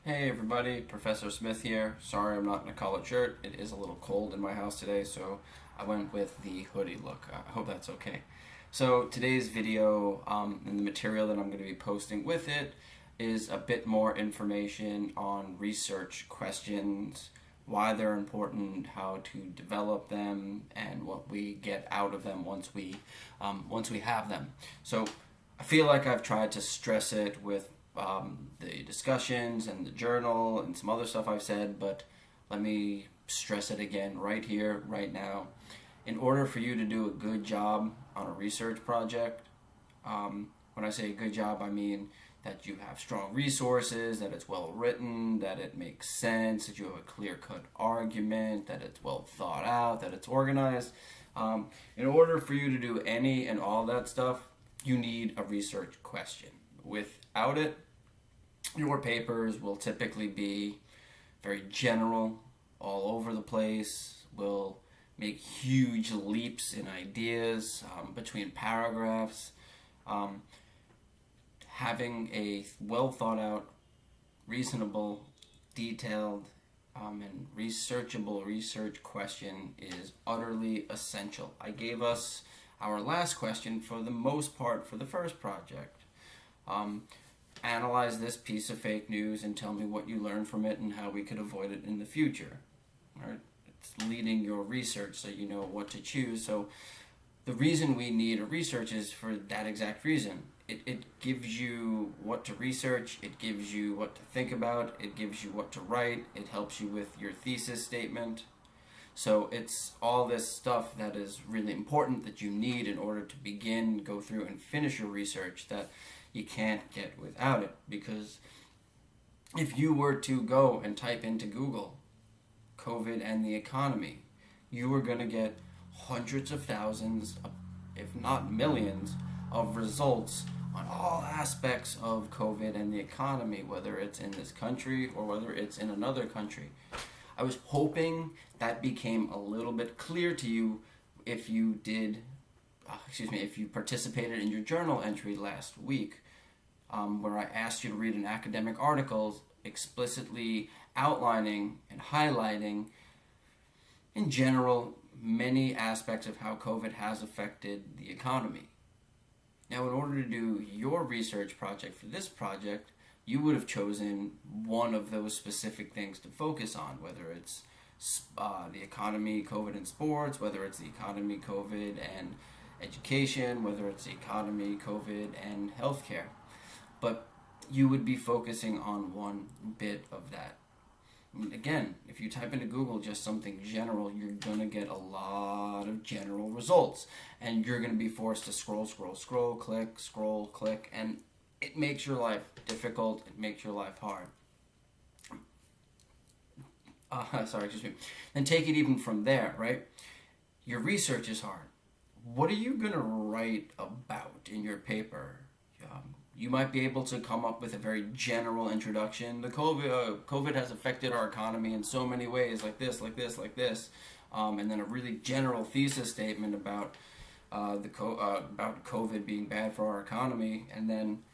Hey everybody, Professor Smith here. Sorry I'm not in a collared shirt. It is a little cold in my house today, so I went with the hoodie look. I hope that's okay. So today's video and the material that I'm going to be posting with it is a bit more information on research questions, why they're important, how to develop them, and what we get out of them once we have them. So I feel like I've tried to stress it with the discussions and the journal and some other stuff I've said, but let me stress it again right here, right now. In order for you to do a good job on a research project, when I say a good job, I mean that you have strong resources, that it's well written, that it makes sense, that you have a clear-cut argument, that it's well thought out, that it's organized. In order for you to do any and all that stuff, you need a research question. Without it, your papers will typically be very general, all over the place, will make huge leaps in ideas between paragraphs. Having a well thought out, reasonable, detailed, and researchable research question is utterly essential. I gave us our last question for the most part for the first project. Analyze this piece of fake news and tell me what you learned from it and how we could avoid it in the future. All right? It's leading your research so you know what to choose. So the reason we need a research is for that exact reason. It gives you what to research, it gives you what to think about, it gives you what to write, it helps you with your thesis statement. So it's all this stuff that is really important that you need in order to begin, go through, and finish your research that you can't get without it. Because if you were to go and type into Google COVID and the economy, you are going to get hundreds of thousands, if not millions, of results on all aspects of COVID and the economy, whether it's in this country or whether it's in another country. I was hoping that became a little bit clear to you if you if you participated in your journal entry last week, where I asked you to read an academic article explicitly outlining and highlighting, in general, many aspects of how COVID has affected the economy. Now, in order to do your research project for this project, you would have chosen one of those specific things to focus on, whether it's the economy, COVID, and sports, whether it's the economy, COVID, and education, whether it's the economy, COVID, and healthcare. But you would be focusing on one bit of that. Again, if you type into Google just something general, you're going to get a lot of general results. And you're going to be forced to scroll, click, and it makes your life difficult. It makes your life hard. Then take it even from there, right? Your research is hard. What are you going to write about in your paper? You might be able to come up with a very general introduction. The COVID has affected our economy in so many ways, like this, and then a really general thesis statement about about COVID being bad for our economy, and then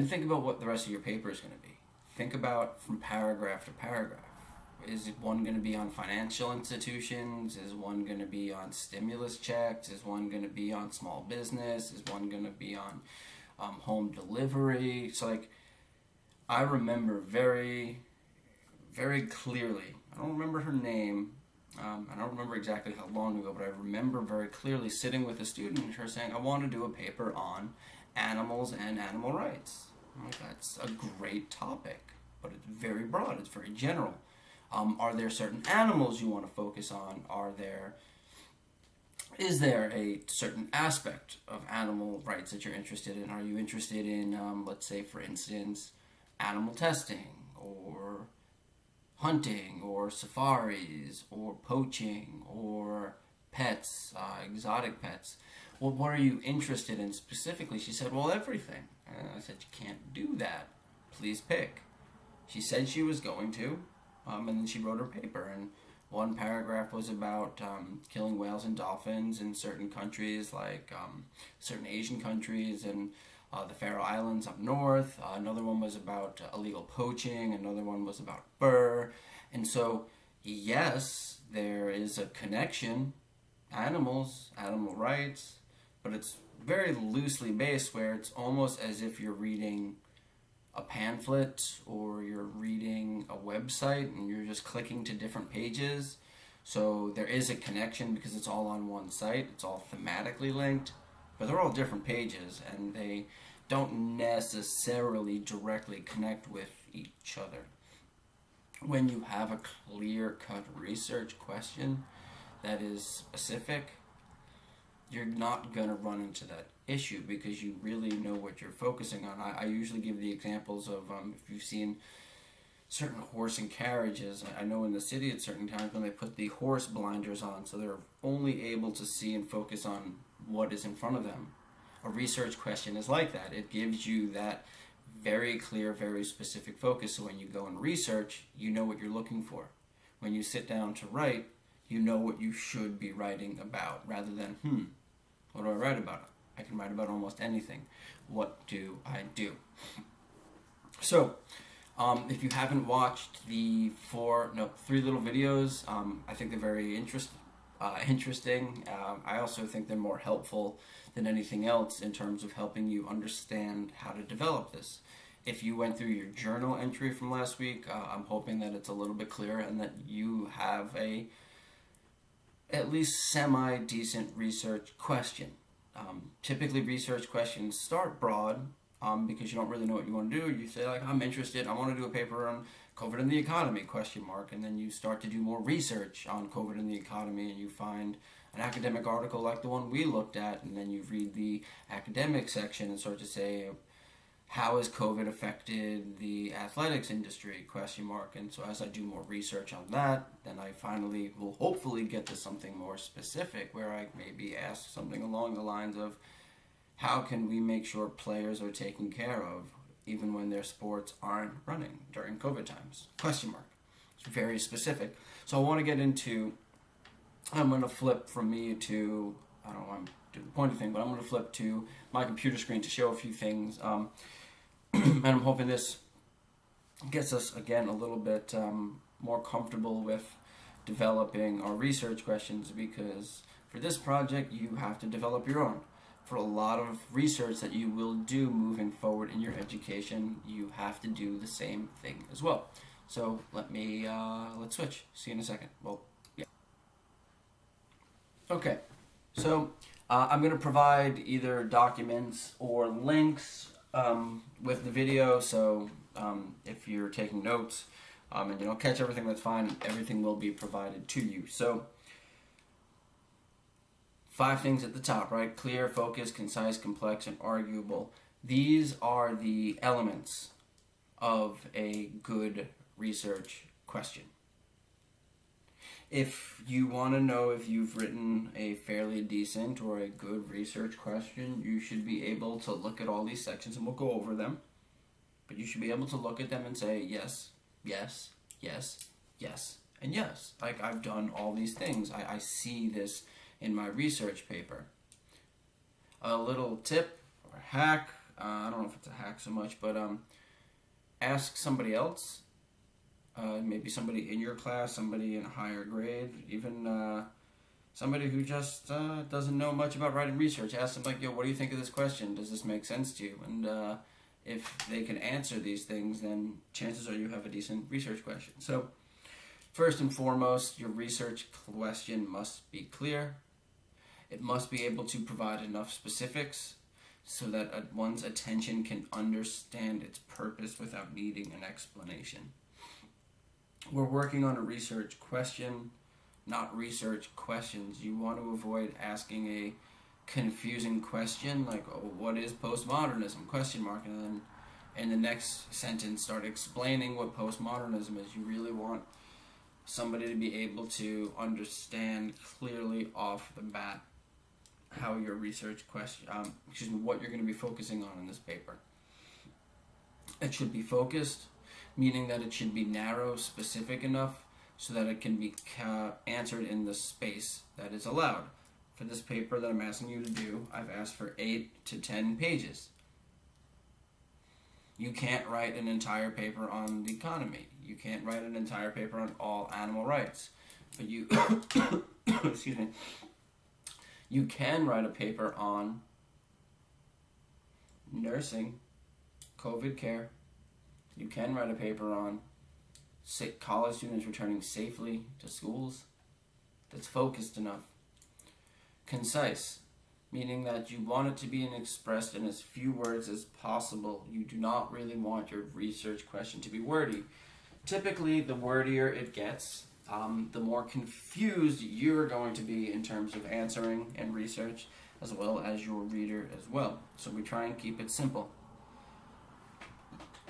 think about what the rest of your paper is going to be. Think about from paragraph to paragraph. Is one going to be on financial institutions? Is one going to be on stimulus checks? Is one going to be on small business? Is one going to be on home delivery? So I remember very, very clearly, I don't remember her name, I don't remember exactly how long ago, but I remember very clearly sitting with a student and her saying, I want to do a paper on animals and animal rights. I'm like, that's a great topic, but it's very broad, it's very general. Are there certain animals you want to focus on? Is there a certain aspect of animal rights that you're interested in? Are you interested in, let's say, for instance, animal testing, or hunting, or safaris, or poaching, or pets, exotic pets? Well, what are you interested in specifically? She said, well, everything. And I said, you can't do that. Please pick. She said she was going to, and then she wrote her paper, and one paragraph was about killing whales and dolphins in certain countries, like certain Asian countries, and the Faroe Islands up north. Another one was about illegal poaching. Another one was about fur. And so, yes, there is a connection, animals, animal rights, but it's very loosely based where it's almost as if you're reading a pamphlet or you're reading a website and you're just clicking to different pages. So there is a connection because it's all on one site. It's all thematically linked, but they're all different pages and they don't necessarily directly connect with each other. When you have a clear-cut research question that is specific, you're not going to run into that issue because you really know what you're focusing on. I usually give the examples of if you've seen certain horse and carriages. I know in the city at certain times when they put the horse blinders on so they're only able to see and focus on what is in front of them. A research question is like that. It gives you that very clear, very specific focus. So when you go and research, you know what you're looking for. When you sit down to write, you know what you should be writing about rather than, what do I write about? I can write about almost anything. What do I do? So, if you haven't watched the 3 little videos, I think they're very interesting. I also think they're more helpful than anything else in terms of helping you understand how to develop this. If you went through your journal entry from last week, I'm hoping that it's a little bit clearer and that you have a at least semi-decent research question. Typically research questions start broad because you don't really know what you want to do. You say like, I'm interested, I want to do a paper on COVID and the economy, ? And then you start to do more research on COVID and the economy and you find an academic article like the one we looked at, and then you read the academic section and start to say, how has COVID affected the athletics industry, ? And so as I do more research on that, then I finally will hopefully get to something more specific where I maybe ask something along the lines of, how can we make sure players are taken care of even when their sports aren't running during COVID times? ? It's very specific. So I want to get into, I'm going to flip from me to, I don't want to do the pointy thing, but I'm going to flip to my computer screen to show a few things. And I'm hoping this gets us, again, a little bit more comfortable with developing our research questions, because for this project, you have to develop your own. For a lot of research that you will do moving forward in your education, you have to do the same thing as well. So let's switch. See you in a second. Well, yeah. Okay, so I'm going to provide either documents or links with the video, so if you're taking notes and you don't catch everything, that's fine. Everything will be provided to you. So 5 things at the top, right? Clear, focused, concise, complex, and arguable. These are the elements of a good research question. If you want to know if you've written a fairly decent or a good research question, you should be able to look at all these sections, and we'll go over them. But you should be able to look at them and say, yes, yes, yes, yes, and yes. Like, I've done all these things. I see this in my research paper. A little tip or hack, I don't know if it's a hack so much, but ask somebody else. Maybe somebody in your class, somebody in a higher grade, even somebody who just doesn't know much about writing research. Ask them, like, yo, what do you think of this question? Does this make sense to you? And if they can answer these things, then chances are you have a decent research question. So first and foremost, your research question must be clear. It must be able to provide enough specifics so that one's attention can understand its purpose without needing an explanation. We're working on a research question, not research questions. You want to avoid asking a confusing question like, oh, what is postmodernism? ? And then in the next sentence start explaining what postmodernism is. You really want somebody to be able to understand clearly off the bat how your research question, what you're going to be focusing on in this paper. It should be focused, meaning that it should be narrow, specific enough so that it can be answered in the space that is allowed. For this paper that I'm asking you to do, I've asked for 8 to 10 pages. You can't write an entire paper on the economy. You can't write an entire paper on all animal rights. But you, excuse me, you can write a paper on nursing, COVID care. You can write a paper on college students returning safely to schools that's focused enough. Concise, meaning that you want it to be expressed in as few words as possible. You do not really want your research question to be wordy. Typically, the wordier it gets, the more confused you're going to be in terms of answering and research, as well as your reader as well. So we try and keep it simple.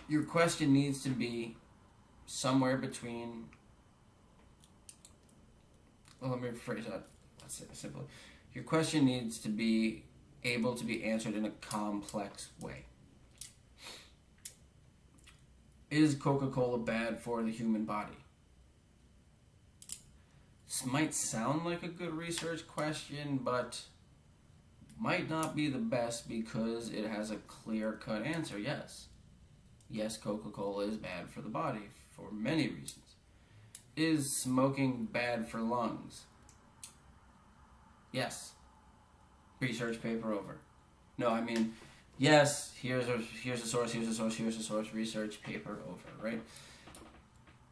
Your question needs to be somewhere between, well, let me rephrase that simply. Your question needs to be able to be answered in a complex way. Is Coca-Cola bad for the human body? This might sound like a good research question, but might not be the best because it has a clear-cut answer. Yes. Yes, Coca-Cola is bad for the body for many reasons. Is smoking bad for lungs? Yes. Research paper over. No, I mean, yes, here's a source, research paper over, right?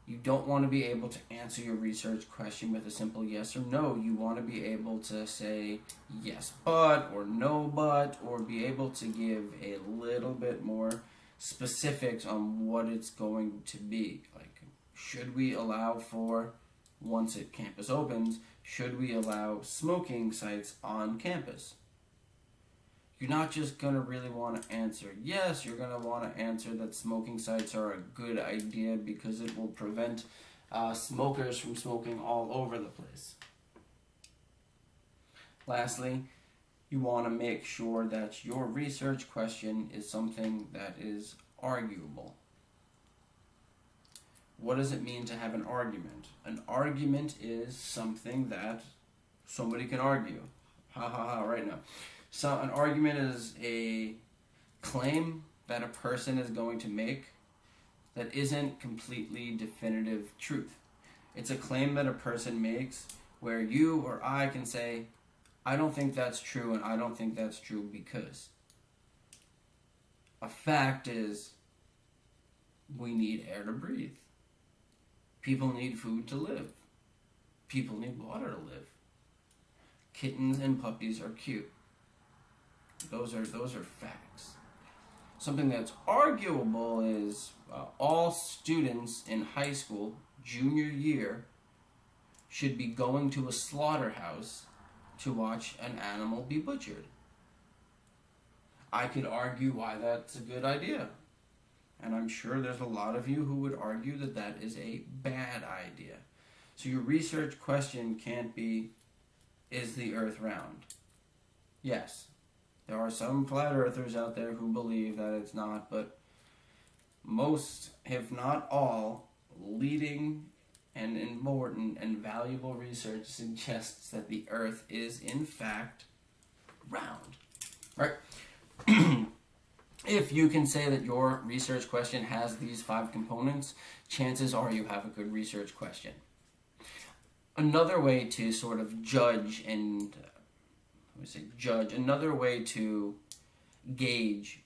You don't want to be able to answer your research question with a simple yes or no. You want to be able to say yes but or no but, or be able to give a little bit more specifics on what it's going to be. Like, should we allow for, once campus opens, should we allow smoking sites on campus? You're not just going to really want to answer yes, you're going to want to answer that smoking sites are a good idea because it will prevent smokers from smoking all over the place. Lastly, you want to make sure that your research question is something that is arguable. What does it mean to have an argument? An argument is something that somebody can argue. Ha ha ha, right now. So an argument is a claim that a person is going to make that isn't completely definitive truth. It's a claim that a person makes where you or I can say, I don't think that's true and I don't think that's true because. A fact is, we need air to breathe. People need food to live. People need water to live. Kittens and puppies are cute. Those are facts. Something that's arguable is all students in high school, junior year, should be going to a slaughterhouse to watch an animal be butchered. I could argue why that's a good idea. And I'm sure there's a lot of you who would argue that that is a bad idea. So your research question can't be, is the earth round? Yes. There are some flat earthers out there who believe that it's not, but most, if not all, leading and important and valuable research suggests that the earth is in fact round. Right? If you can say that your research question has these 5 components, chances are you have a good research question. Another way to sort of judge and another way to gauge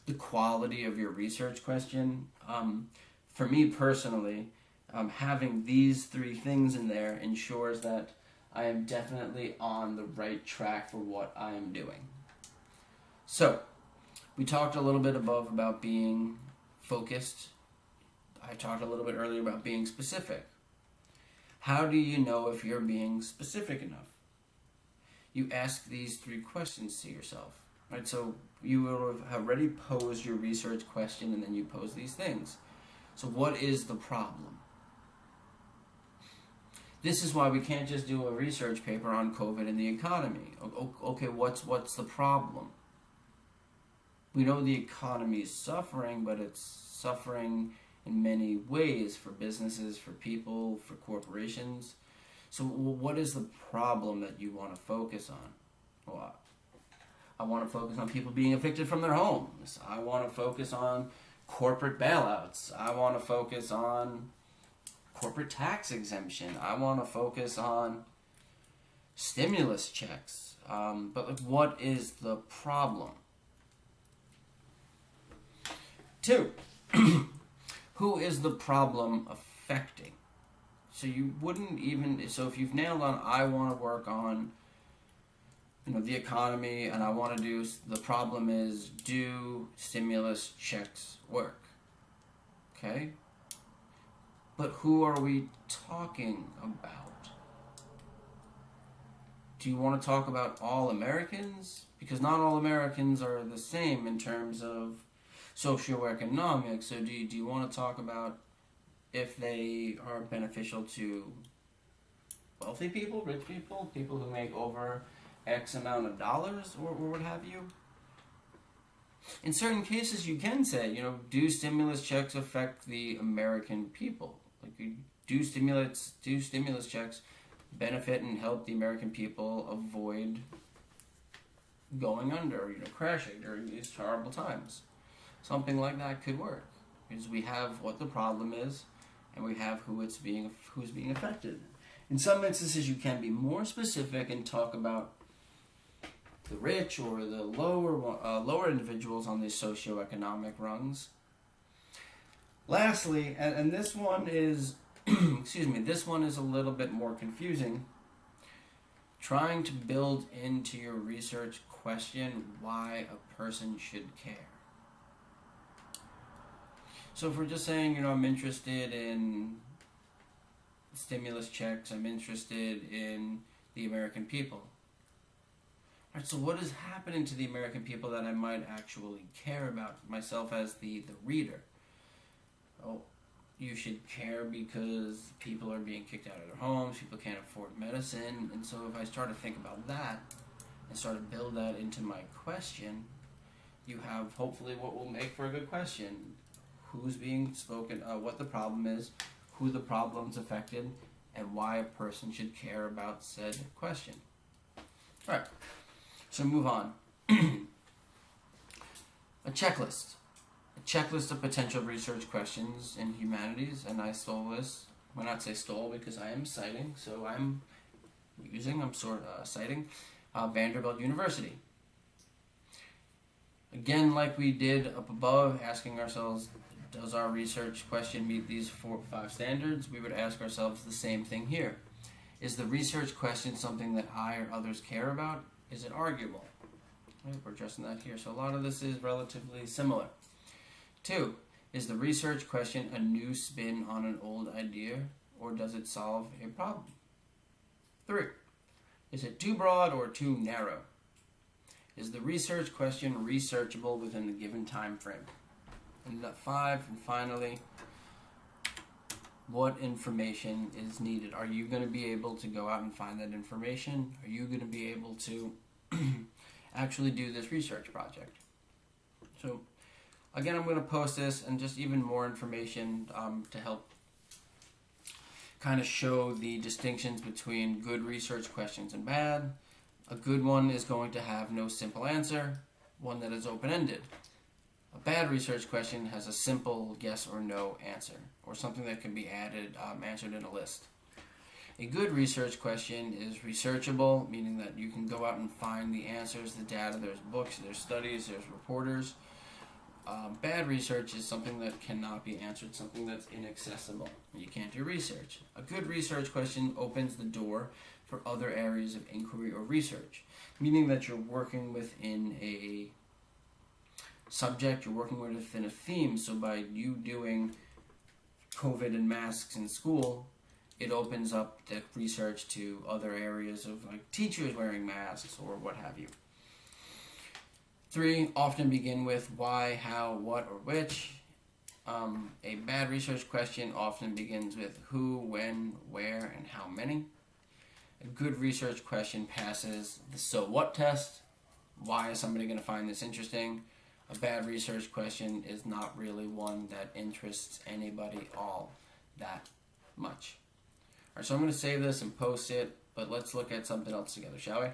the quality of your research question, for me personally, having these 3 things in there ensures that I am definitely on the right track for what I am doing. So, we talked a little bit above about being focused. I talked a little bit earlier about being specific. How do you know if you're being specific enough? You ask these 3 questions to yourself, right? So you will have already posed your research question and then you pose these things. So what is the problem? This is why we can't just do a research paper on COVID and the economy. Okay, what's the problem? We know the economy is suffering, but it's suffering in many ways for businesses, for people, for corporations. So what is the problem that you want to focus on? Well, I want to focus on people being evicted from their homes. I want to focus on corporate bailouts. I want to focus on corporate tax exemption. I want to focus on stimulus checks. But like, what is the problem? 2, who is the problem affecting? So you wouldn't even, so if you've nailed on, I want to work on, the economy, and I want to do, the problem is, do stimulus checks work? Okay? But who are we talking about? Do you want to talk about all Americans? Because not all Americans are the same in terms of socioeconomics. So do you want to talk about if they are beneficial to wealthy people, rich people, people who make over X amount of dollars, or what have you? In certain cases, you can say, do stimulus checks affect the American people? Like, do stimulus checks benefit and help the American people avoid going under, crashing during these horrible times? Something like that could work, because we have what the problem is, and we have who's being affected. In some instances, you can be more specific and talk about the rich or the lower individuals on these socioeconomic rungs. Lastly, and this one is, this one is a little bit more confusing. Trying to build into your research question why a person should care. So if we're just saying, I'm interested in stimulus checks, I'm interested in the American people. All right, so what is happening to the American people that I might actually care about, myself as the reader? Oh, you should care because people are being kicked out of their homes, people can't afford medicine, and so if I start to think about that and start to build that into my question, you have hopefully what will make for a good question. Who's being spoken, what the problem is, who the problem's affected, and why a person should care about said question. All right, so move on. A checklist. A checklist of potential research questions in humanities, and I stole this. Well, not say stole because I am citing, so I'm citing Vanderbilt University. Again, like we did up above, asking ourselves, does our research question meet these 4 or 5 standards? We would ask ourselves the same thing here. Is the research question something that I or others care about? Is it arguable? Right, we're addressing that here. So a lot of this is relatively similar. 2, is the research question a new spin on an old idea, or does it solve a problem? 3, is it too broad or too narrow? Is the research question researchable within the given time frame? And 5, and finally, what information is needed? Are you going to be able to go out and find that information? Are you going to be able to actually do this research project? So, again, I'm going to post this and just even more information to help kind of show the distinctions between good research questions and bad. A good one is going to have no simple answer, one that is open-ended. A bad research question has a simple yes or no answer, or something that can be answered in a list. A good research question is researchable, meaning that you can go out and find the answers, the data. There's books, there's studies, there's reporters. Bad research is something that cannot be answered, something that's inaccessible. You can't do research. A good research question opens the door for other areas of inquiry or research, meaning that you're working within a subject, you're working within a theme. So by you doing COVID and masks in school, it opens up the research to other areas of like teachers wearing masks or what have you. 3 often begin with why, how, what, or which. A bad research question often begins with who, when, where, and how many. A good research question passes the so what test. Why is somebody going to find this interesting? A bad research question is not really one that interests anybody all that much. All right, so I'm going to save this and post it, but let's look at something else together, shall we?